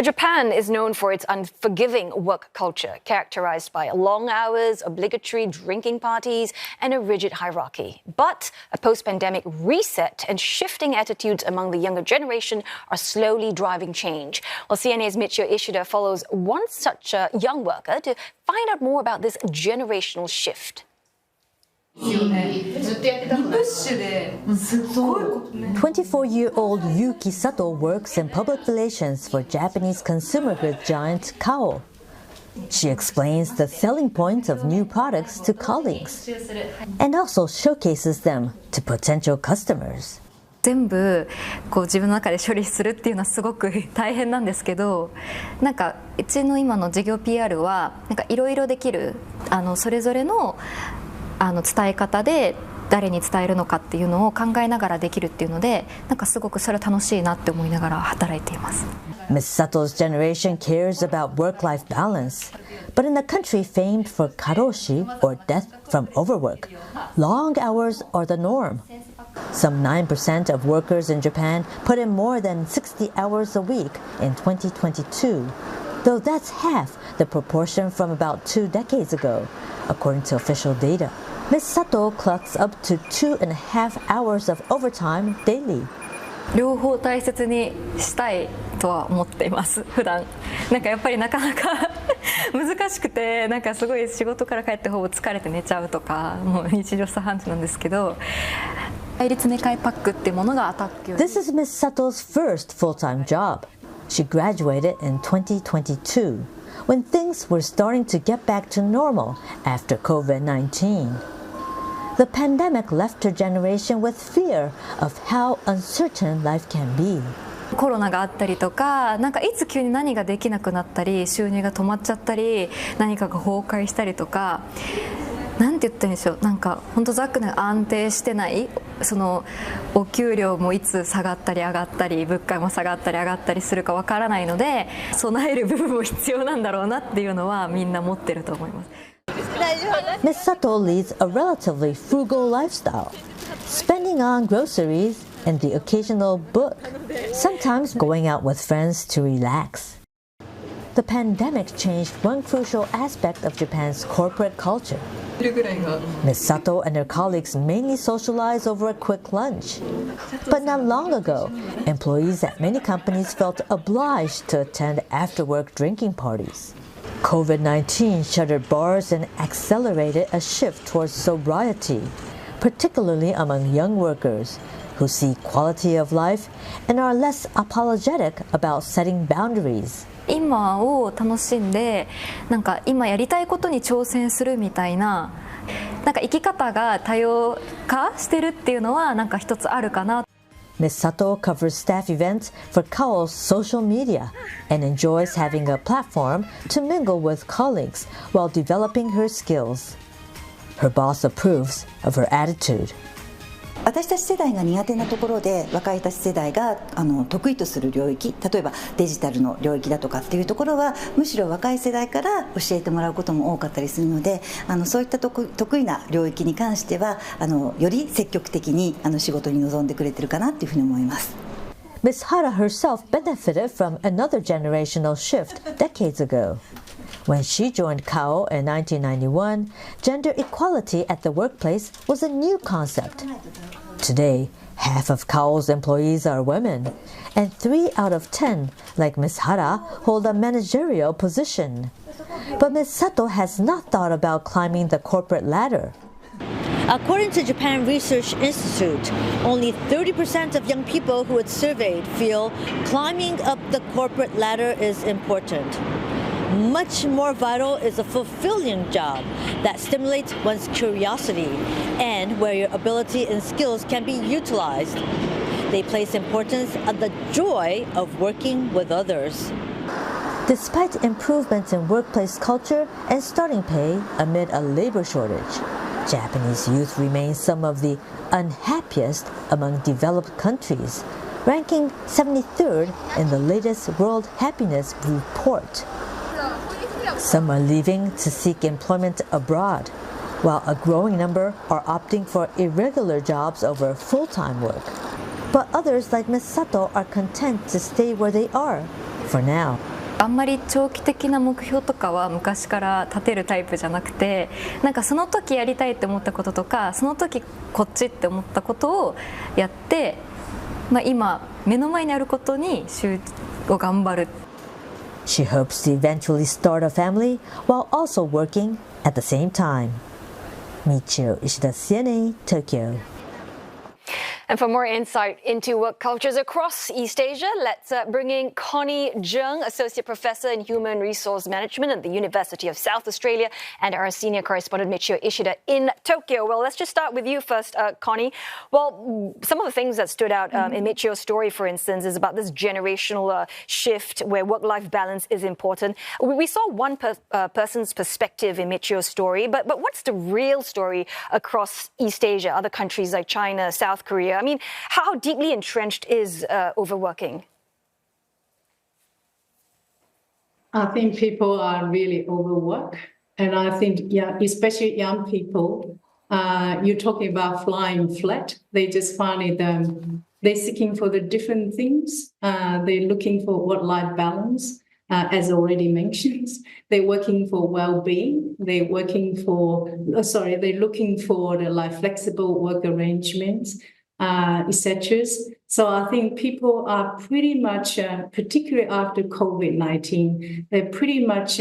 Japan is known for its unforgiving work culture, characterized by long hours, obligatory drinking parties, and a rigid hierarchy. But a post-pandemic reset and shifting attitudes among the younger generation are slowly driving change. Well, CNA's Michio Ishida follows one such young worker to find out more about this generational shift. 24-year-old Yuki Sato works in public relations for Japanese consumer goods giant Kao. She explains the selling points of new products to colleagues and also showcases them to potential customers. 全部自分の中で処理するっていうのはすごく大変なんですけど、うちの今の事業 PR はいろいろできるそれぞれの伝え方で誰に伝えるのかっていうのを考えながらできるっていうので、すごくそれ楽しいなって思いながら働いています。Ms. Sato's generation cares about work-life balance, but in a country famed for karoshi or death from overwork, long hours are the norm. Some 9% of workers in Japan put in more than 60 hours a week in 2022, though that's half the proportion from about 2 decades ago, according to official data. Ms. Sato clocks up to 2.5 hours of overtime daily. 両方大切にしたいとは思っています普段。やっぱりなかなか難しくて、すごい仕事から帰ってほぼ疲れて寝ちゃうとか、もう日常茶飯事なんですけど、対立寝会パックっていうものがアタック。This is Ms. Sato's first full-time job. She graduated in 2022 when things were starting to get back to normal after COVID-19. The pandemic left her generation with fear of how uncertain life can be. コロナがあったりとか、いつ急に何ができなくなったり、収入が止まっちゃったり、何かが崩壊したりとか、なんて言ったらいいんでしょう、本当ざっくり安定してない、お給料もいつ下がったり上がったり、物価も下がったり上がったりするかわからないので、備える部分も必要なんだろうなっていうのはみんな持ってると思います。Ms. Sato leads a relatively frugal lifestyle, spending on groceries and the occasional book, sometimes going out with friends to relax. The pandemic changed one crucial aspect of Japan's corporate culture. Ms. Sato and her colleagues mainly socialize over a quick lunch. But not long ago, employees at many companies felt obliged to attend after-work drinking parties. COVID-19 shuttered bars and accelerated a shift towards sobriety, particularly among young workers who see quality of life and are less apologetic about setting boundaries. 今を楽しんで、今やりたいことに挑戦するみたいな、生き方が多様化してるっていうのは一つあるかな。Ms. Sato covers staff events for Kao's social media and enjoys having a platform to mingle with colleagues while developing her skills. Her boss approves of her attitude. 私たち世代が苦手なところで若いたち世代が得意とする領域、例えばデジタルの領域だとかっていうところはむしろ若い世代から教えてもらうことも多かったりするので、そういった得意な領域に関してはより積極的に仕事に臨んでくれてるかなっていうふうに思います。Ms. Hara herself benefited from another generational shift decades ago. When she joined Kao in 1991, gender equality at the workplace was a new concept. Today, half of Kao's employees are women, and 3 out of 10, like Ms. Hara, hold a managerial position. But Ms. Sato has not thought about climbing the corporate ladder. According to Japan Research Institute, only 30% of young people who it surveyed feel climbing up the corporate ladder is important. Much more vital is a fulfilling job that stimulates one's curiosity and where your ability and skills can be utilized. They place importance on the joy of working with others. Despite improvements in workplace culture and starting pay amid a labor shortage, Japanese youth remain some of the unhappiest among developed countries, ranking 73rd in the latest World Happiness Report. Some are leaving to seek employment abroad, while a growing number are opting for irregular jobs over full-time work. But others, like Ms. Sato, are content to stay where they are, for now. あんまり長期的な目標とかは昔から立てるタイプじゃなくて、なんかその時やりたいって思ったこととか、その時こっちって思ったことをやって、今目の前にあることに頑張る。She hopes to eventually start a family while also working at the same time. Michio Ishida, CNA, Tokyo. And for more insight into work cultures across East Asia, let's bring in Connie Jung, Associate Professor in Human Resource Management at the University of South Australia, and our senior correspondent Michio Ishida in Tokyo. Well, let's just start with you first, Connie. Well, some of the things that stood out in Michio's story, for instance, is about this generational shift where work-life balance is important. We saw one person's perspective in Michio's story, but what's the real story across East Asia, other countries like China, South Korea? I mean, how deeply entrenched is overworking? I think people are really overworked. And I think, especially young people, you're talking about flying flat. They just find it, they're seeking for the different things. They're looking for work-life balance, as already mentioned. They're working for well-being. They're looking for the flexible work arrangements. etc. So I think people are pretty much, particularly after COVID-19, they're pretty much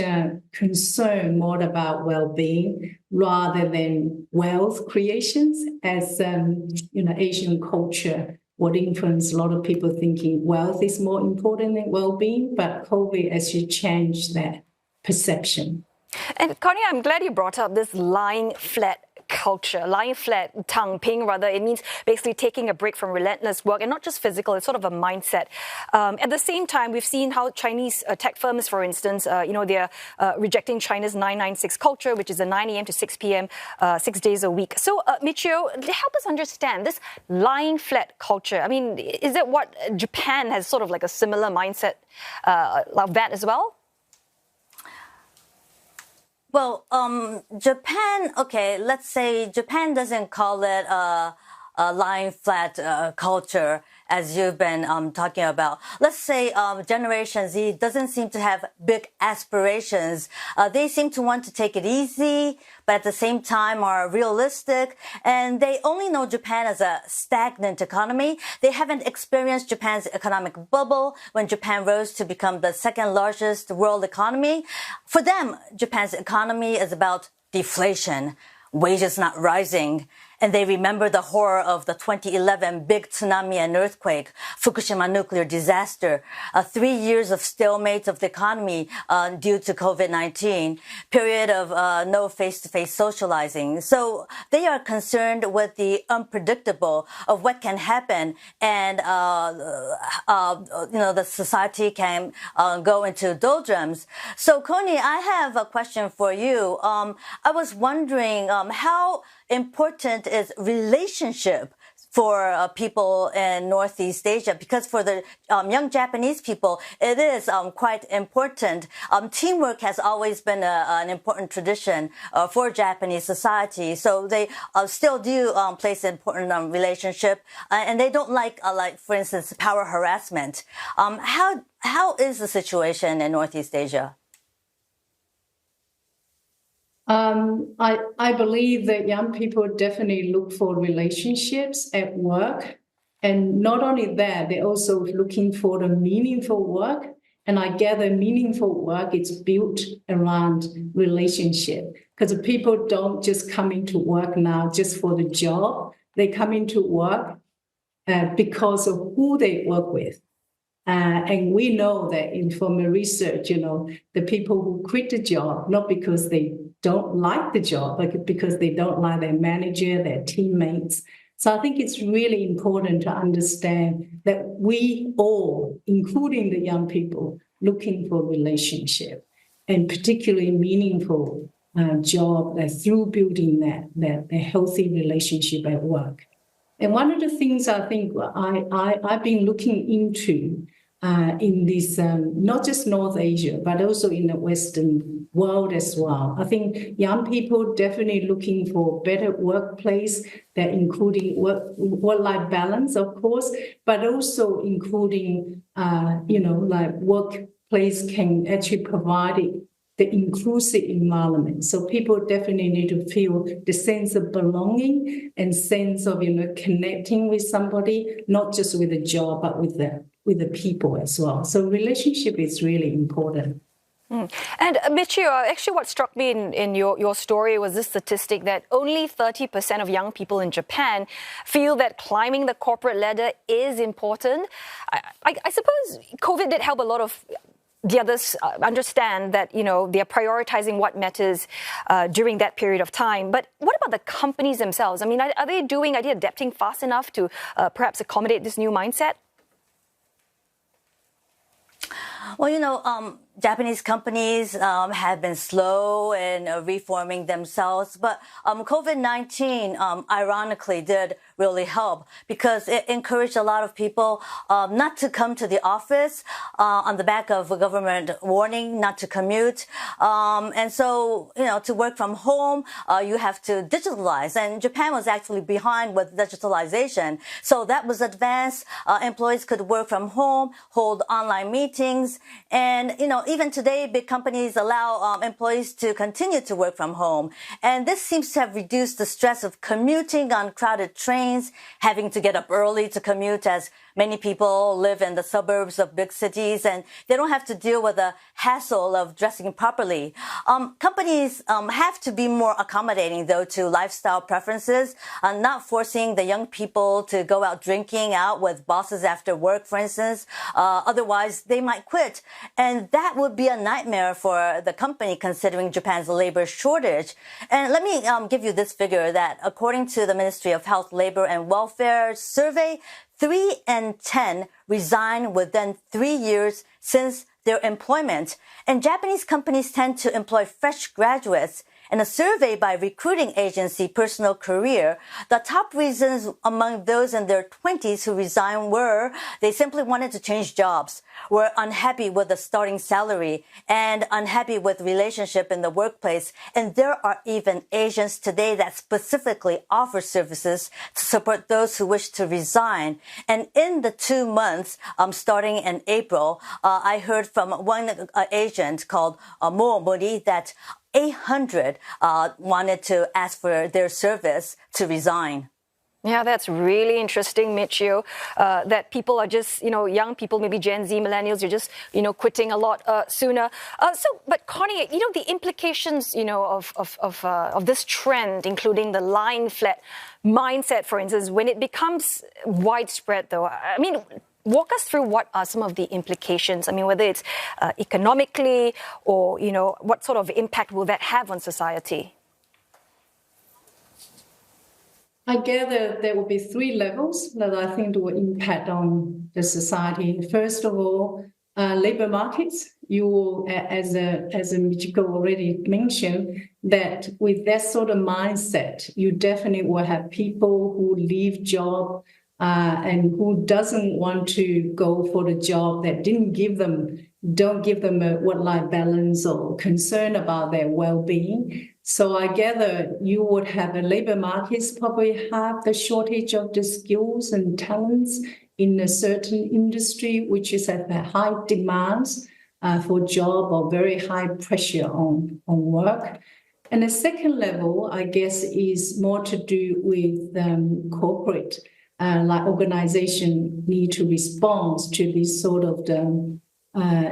concerned more about well-being rather than wealth creations, as Asian culture would influence a lot of people thinking wealth is more important than well-being, but COVID actually changed that perception. And Connie, I'm glad you brought up this lying flat culture, lying flat, tang ping rather. It means basically taking a break from relentless work, and not just physical, it's sort of a mindset. At the same time, we've seen how Chinese tech firms, for instance, they're rejecting China's 996 culture, which is a 9 a.m. to 6 p.m., 6 days a week. So, Michio, help us understand this lying flat culture. I mean, is it what Japan has sort of like a similar mindset like that as well? Well, Japan, okay, let's say Japan doesn't call it a lying flat culture, as you've been talking about. Let's say Generation Z doesn't seem to have big aspirations. They seem to want to take it easy, but at the same time are realistic. And they only know Japan as a stagnant economy. They haven't experienced Japan's economic bubble when Japan rose to become the second largest world economy. For them, Japan's economy is about deflation, wages not rising. And they remember the horror of the 2011 big tsunami and earthquake, Fukushima nuclear disaster, 3 years of stalemate of the economy due to COVID-19, period of no face-to-face socializing. So they are concerned with the unpredictable of what can happen, and the society can go into doldrums. So Connie, I have a question for you. I was wondering how important is relationship for people in Northeast Asia, because for the young Japanese people, it is quite important. Teamwork has always been an important tradition for Japanese society, so they still do place an important relationship, and they don't like for instance, power harassment. How is the situation in Northeast Asia? I believe that young people definitely look for relationships at work. And not only that, they're also looking for the meaningful work. And I gather meaningful work is built around relationship, because people don't just come into work now just for the job. They come into work because of who they work with. And we know that from the research, the people who quit the job, not because they don't like the job, but because they don't like their manager, their teammates. So I think it's really important to understand that we all, including the young people, looking for relationship, and particularly meaningful job through building that healthy relationship at work. And one of the things I think I've been looking into in this, not just North Asia, but also in the Western world as well. I think young people definitely looking for better workplace, that including work-life balance, of course, but also including, work place can actually provide the inclusive environment. So people definitely need to feel the sense of belonging and sense of, connecting with somebody, not just with a job, but with the people as well. So relationship is really important. And Michio, actually what struck me in your story was this statistic that only 30% of young people in Japan feel that climbing the corporate ladder is important. I suppose COVID did help a lot of the others understand that, they're prioritizing what matters during that period of time. But what about the companies themselves? I mean, are they adapting fast enough to perhaps accommodate this new mindset? Well, Japanese companies have been slow in reforming themselves, but COVID-19 ironically did really help because it encouraged a lot of people not to come to the office on the back of a government warning not to commute. And so, to work from home, you have to digitalize. And Japan was actually behind with digitalization. So that was advanced. Employees could work from home, hold online meetings. And, even today, big companies allow employees to continue to work from home. And this seems to have reduced the stress of commuting on crowded trains, having to get up early to commute, as many people live in the suburbs of big cities, and they don't have to deal with the hassle of dressing properly. Companies have to be more accommodating, though, to lifestyle preferences, not forcing the young people to go out drinking out with bosses after work, for instance. Otherwise, they might quit. And that would be a nightmare for the company, considering Japan's labor shortage. And let me give you this figure that, according to the Ministry of Health, Labor and Welfare survey, 3 in 10 resign within 3 years since their employment. And Japanese companies tend to employ fresh graduates. In a survey by recruiting agency Personal Career, the top reasons among those in their 20s who resigned were they simply wanted to change jobs, were unhappy with the starting salary, and unhappy with relationship in the workplace. And there are even agents today that specifically offer services to support those who wish to resign. And in the 2 months starting in April, I heard from one agent called Moomori that 800 wanted to ask for their service to resign. Yeah, that's really interesting, Michio, that people are just, young people, maybe Gen Z, millennials, you're just, quitting a lot sooner. But Connie, the implications, of this trend, including the lying flat mindset, for instance, when it becomes widespread, though, I mean, walk us through what are some of the implications. I mean, whether it's economically or, what sort of impact will that have on society? I gather there will be 3 levels that I think will impact on the society. First of all, labor markets. You will, as Michiko already mentioned, that with that sort of mindset, you definitely will have people who leave job and who doesn't want to go for the job that don't give them a work-life balance or concern about their well-being. So I gather you would have a labor markets probably have the shortage of the skills and talents in a certain industry, which is at the high demands for job or very high pressure on work. And the second level, I guess, is more to do with corporate, like organization need to respond to this sort of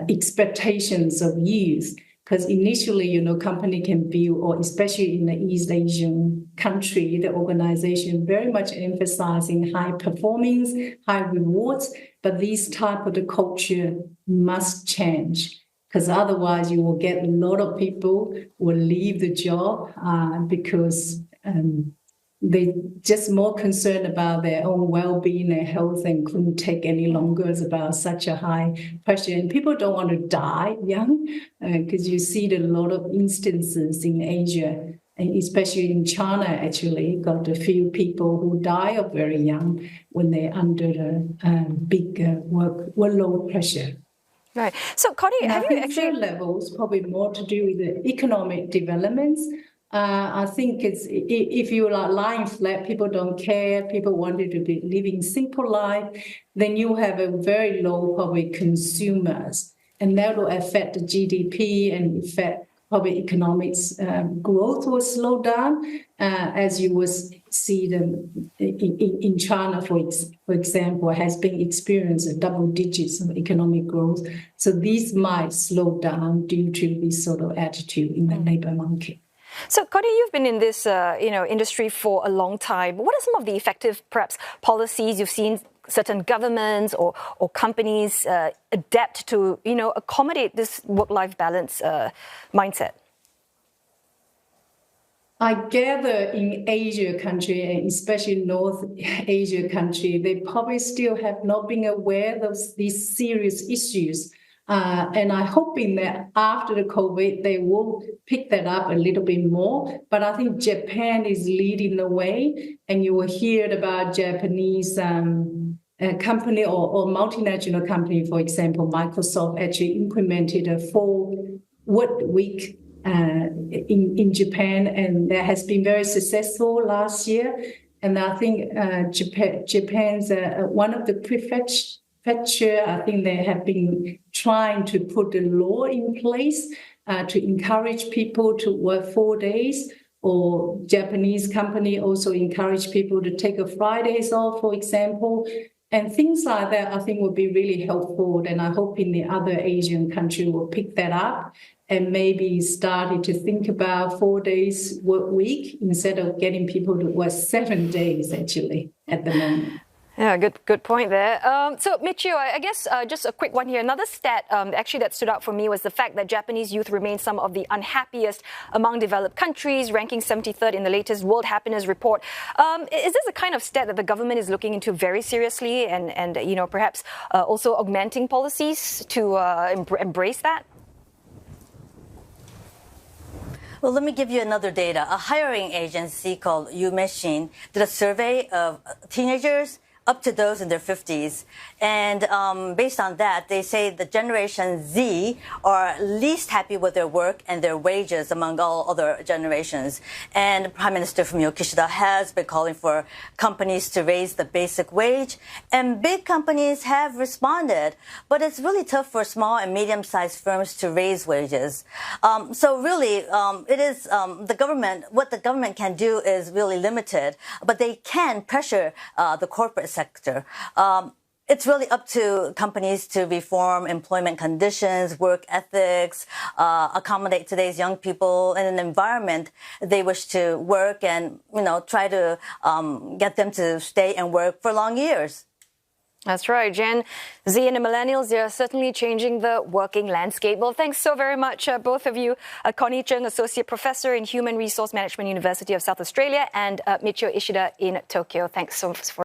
expectations of youth. Because initially, company can build, or especially in the East Asian country, the organization very much emphasizing high performance, high rewards, but this type of the culture must change. Because otherwise you will get a lot of people will leave the job because they're just more concerned about their own well-being and health and couldn't take any longer about such a high pressure. And people don't want to die young because you see a lot of instances in Asia, and especially in China, actually, got a few people who die of very young when they're under the big workload pressure. Right. So, Connie, have you actually... third levels probably more to do with the economic developments. I think it's if you are lying flat, people don't care, people wanted to be living simple life, then you have a very low probably consumers. and that will affect the GDP and affect probably economics growth will slow down, as you will see them in China, for example, has been experiencing double digits of economic growth. So these might slow down due to this sort of attitude in the labor market. So, Connie, you've been in this industry for a long time. What are some of the effective, perhaps, policies you've seen certain governments or companies adapt to, accommodate this work-life balance mindset? I gather in Asia country, and especially North Asia country, they probably still have not been aware of these serious issues. And I'm hoping that after the COVID, they will pick that up a little bit more. But I think Japan is leading the way, and you will hear about Japanese company or multinational company, for example, Microsoft actually implemented a 4-work week in Japan, and that has been very successful last year. And I think Japan's one of the prefecture, I think they have been trying to put the law in place to encourage people to work 4 days, or Japanese company also encourage people to take a Fridays off, for example. And things like that, I think, will be really helpful. And I hope in the other Asian country will pick that up and maybe starting to think about 4 days work week instead of getting people to work 7 days, actually, at the moment. Yeah, good point there. So, Michio, I guess just a quick one here. Another stat actually that stood out for me was the fact that Japanese youth remain some of the unhappiest among developed countries, ranking 73rd in the latest World Happiness Report. Is this a kind of stat that the government is looking into very seriously and perhaps also augmenting policies to embrace that? Well, let me give you another data. A hiring agency called Umeshin did a survey of teenagers up to those in their 50s. And based on that, they say the Generation Z are least happy with their work and their wages among all other generations. And Prime Minister Fumio Kishida has been calling for companies to raise the basic wage. And big companies have responded. But it's really tough for small and medium-sized firms to raise wages. So really, it is the government, what the government can do is really limited. But they can pressure the corporate sector. It's really up to companies to reform employment conditions, work ethics, accommodate today's young people in an environment they wish to work and, try to get them to stay and work for long years. That's right, Gen Z and the millennials, they are certainly changing the working landscape. Well, thanks so very much, both of you. Connie Chung, Associate Professor in Human Resource Management, University of South Australia, and Michio Ishida in Tokyo. Thanks so much for